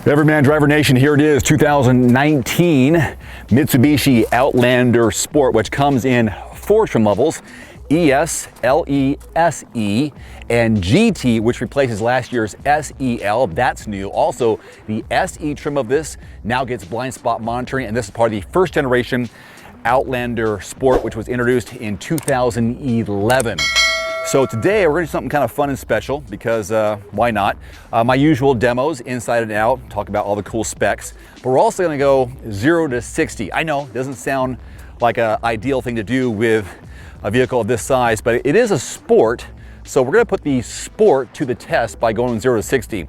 Everyman Driver Nation, here it is, 2019 Mitsubishi Outlander Sport, which comes in 4 trim levels, ES, LE, SE, and GT, which replaces last year's SEL. That's new. Also, the SE trim of this now gets blind spot monitoring, and this is part of the first generation Outlander Sport, which was introduced in 2011. So today we're going to do something kind of fun and special because why not? My usual demos inside and out, talk about all the cool specs, but we're also going to go 0 to 60. I know, it doesn't sound like an ideal thing to do with a vehicle of this size, but it is a sport. So we're going to put the sport to the test by going 0 to 60.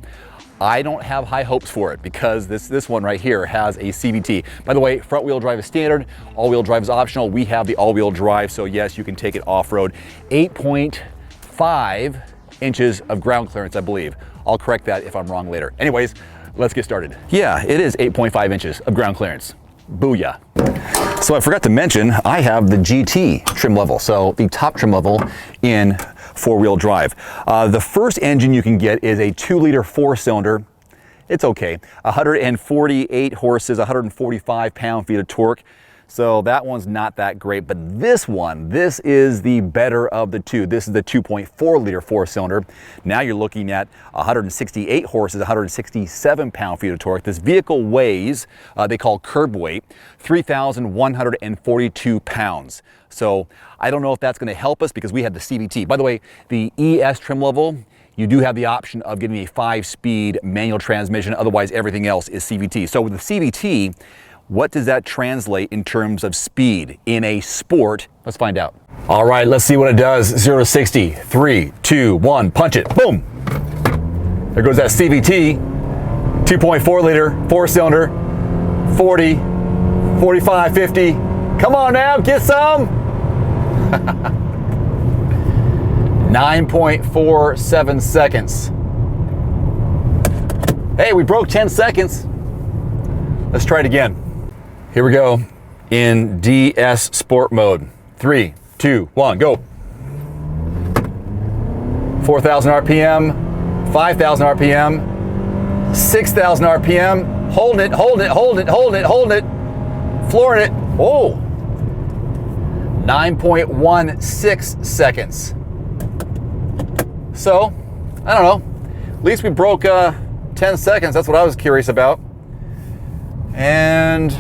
I don't have high hopes for it because this one right here has a CVT. By the way, front wheel drive is standard, all wheel drive is optional. We have the all wheel drive, so yes, you can take it off-road. 8.5 inches of ground clearance, I believe. I'll correct that if I'm wrong later. Anyways, let's get started. Yeah, it is 8.5 inches of ground clearance. Booyah. So I forgot to mention, I have the GT trim level, so the top trim level in 4-wheel drive. The first engine you can get is a 2-liter 4-cylinder. It's okay. 148 horses, 145 pound-feet of torque. So that one's not that great, but this one, this is the better of the two. This is the 2.4-liter 4-cylinder. Now you're looking at 168 horses, 167 pound-feet of torque. This vehicle weighs, they call curb weight, 3,142 pounds. So I don't know if that's going to help us because we have the CVT. By the way, the ES trim level, you do have the option of getting a 5-speed manual transmission. Otherwise, everything else is CVT. So with the CVT, what does that translate in terms of speed in a sport? Let's find out. All right, let's see what it does. 0 to 60. 3, 2, 1, punch it. Boom. There goes that CVT. 2.4-liter, 4-cylinder, 40, 45, 50. Come on now, get some. 9.47 seconds. Hey, we broke 10 seconds. Let's try it again. Here we go in DS Sport mode. 3, 2, 1, go. 4,000 RPM, 5,000 RPM, 6,000 RPM. Holding it, holding it, holding it, holding it, holding it. Flooring it. Oh. 9.16 seconds. So, I don't know. At least we broke 10 seconds. That's what I was curious about. And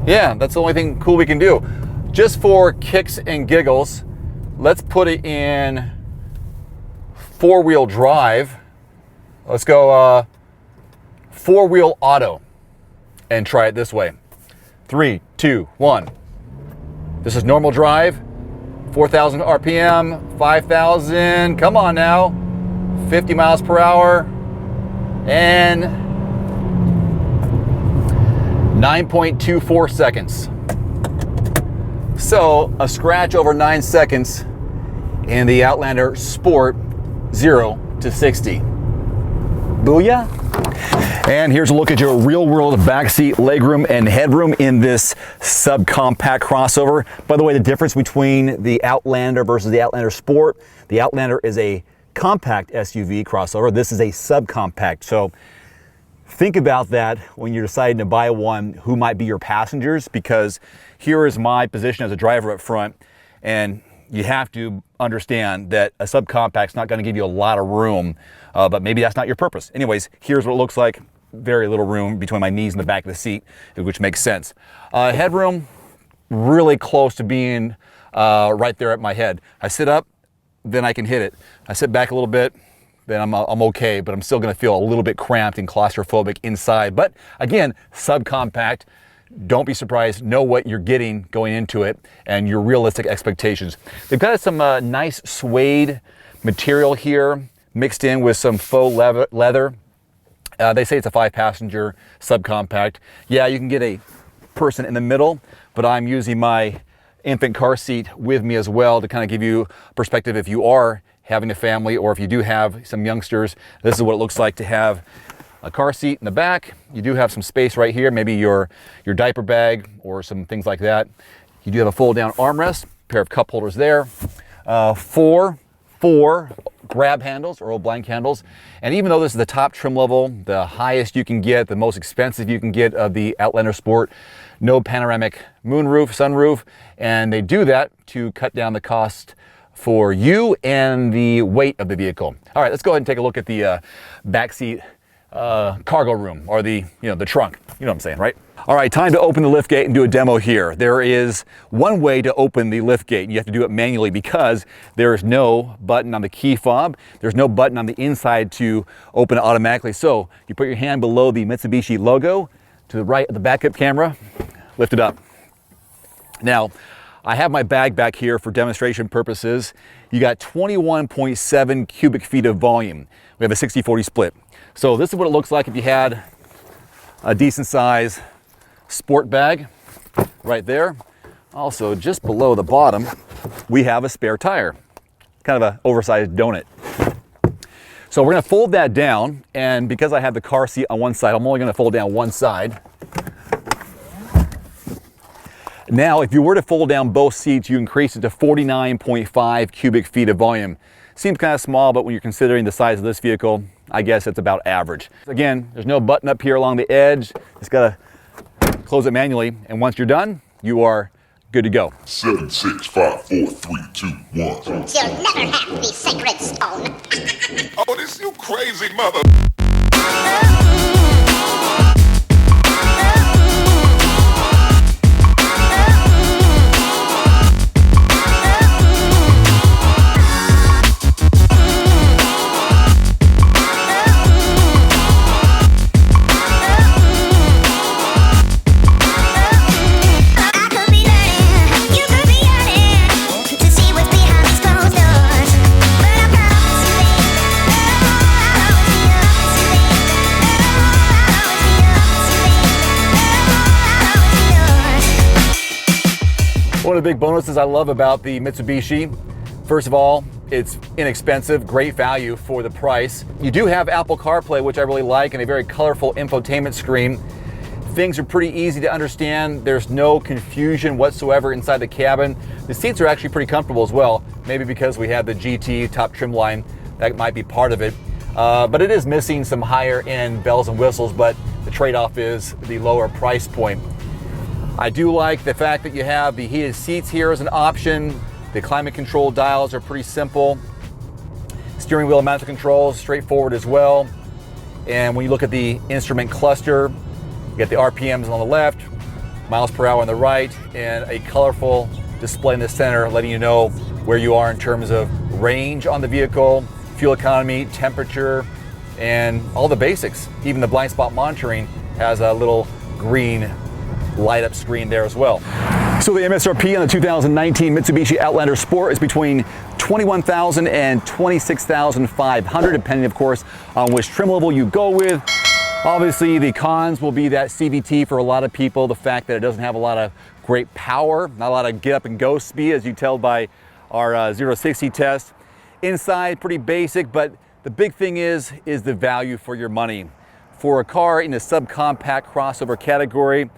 yeah, that's the only thing cool we can do. Just for kicks and giggles, let's put it in 4-wheel drive. Let's go 4-wheel auto and try it this way. 3, 2, 1. This is normal drive, 4,000 RPM, 5,000, come on now, 50 miles per hour, and 9.24 seconds. So a scratch over 9 seconds in the Outlander Sport 0 to 60. Booyah. And here's a look at your real world backseat legroom and headroom in this subcompact crossover. By the way, the difference between the Outlander versus the Outlander Sport, the Outlander is a compact SUV crossover. This is a subcompact. So think about that when you're deciding to buy one, who might be your passengers, because here is my position as a driver up front, and you have to understand that a subcompact is not going to give you a lot of room, but maybe that's not your purpose. Anyways, here's what it looks like. Very little room between my knees and the back of the seat, which makes sense. Headroom, really close to being right there at my head. I sit up, then I can hit it. I sit back a little bit, then I'm okay, but I'm still gonna feel a little bit cramped and claustrophobic inside. But again, subcompact, don't be surprised, know what you're getting going into it and your realistic expectations. They've got some nice suede material here, mixed in with some faux leather. They say it's a 5-passenger subcompact. Yeah, you can get a person in the middle, but I'm using my infant car seat with me as well to kind of give you perspective if you are having a family or if you do have some youngsters. This is what it looks like to have a car seat in the back. You do have some space right here, maybe your diaper bag or some things like that. You do have a fold down armrest, pair of cup holders there. 4 4 grab handles or old blank handles. And even though this is the top trim level, the highest you can get, the most expensive you can get of the Outlander Sport, no panoramic moonroof, sunroof, and they do that to cut down the cost for you and the weight of the vehicle. All right, let's go ahead and take a look at the backseat cargo room, or the trunk. You know what I'm saying, right? All right, time to open the lift gate and do a demo here. There is one way to open the lift gate, and you have to do it manually because there is no button on the key fob. There's no button on the inside to open it automatically. So you put your hand below the Mitsubishi logo to the right of the backup camera, lift it up. Now, I have my bag back here for demonstration purposes. You got 21.7 cubic feet of volume. We have a 60-40 split. So this is what it looks like if you had a decent size sport bag right there. Also, just below the bottom, we have a spare tire, kind of an oversized donut. So we're gonna fold that down, and because I have the car seat on one side, I'm only gonna fold down one side. Now, if you were to fold down both seats, you increase it to 49.5 cubic feet of volume. Seems kind of small, but when you're considering the size of this vehicle, I guess it's about average. Again, there's no button up here along the edge. Just gotta close it manually, and once you're done, you are good to go. 7, 6, 5, 4, 3, 2, 1. You'll never have the sacred stone. Oh, this you crazy mother. One of the big bonuses I love about the Mitsubishi, first of all, it's inexpensive, great value for the price. You do have Apple CarPlay, which I really like, and a very colorful infotainment screen. Things are pretty easy to understand. There's no confusion whatsoever inside the cabin. The seats are actually pretty comfortable as well, maybe because we have the GT top trim line. That might be part of it. But it is missing some higher end bells and whistles, but the trade-off is the lower price point. I do like the fact that you have the heated seats here as an option. The climate control dials are pretty simple. Steering wheel mounted controls, straightforward as well. And when you look at the instrument cluster, you get the RPMs on the left, miles per hour on the right, and a colorful display in the center letting you know where you are in terms of range on the vehicle, fuel economy, temperature, and all the basics. Even the blind spot monitoring has a little green light up screen there as well. So the MSRP on the 2019 Mitsubishi Outlander Sport is between $21,000 and $26,500, depending of course on which trim level you go with. Obviously the cons will be that CVT for a lot of people, the fact that it doesn't have a lot of great power, not a lot of get up and go speed, as you tell by our 0-60 test. Inside, pretty basic, but the big thing is the value for your money. For a car in the subcompact crossover category,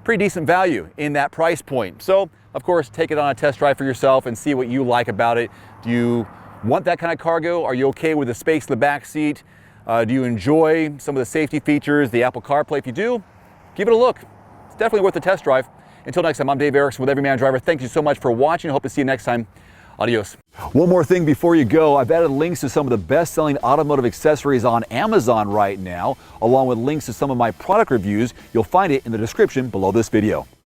pretty decent value in that price point. So, of course, take it on a test drive for yourself and see what you like about it. Do you want that kind of cargo? Are you okay with the space in the back seat? Do you enjoy some of the safety features, the Apple CarPlay? If you do, give it a look. It's definitely worth the test drive. Until next time, I'm Dave Erickson with Everyman Driver. Thank you so much for watching. I hope to see you next time. Adios. One more thing before you go, I've added links to some of the best-selling automotive accessories on Amazon right now, along with links to some of my product reviews. You'll find it in the description below this video.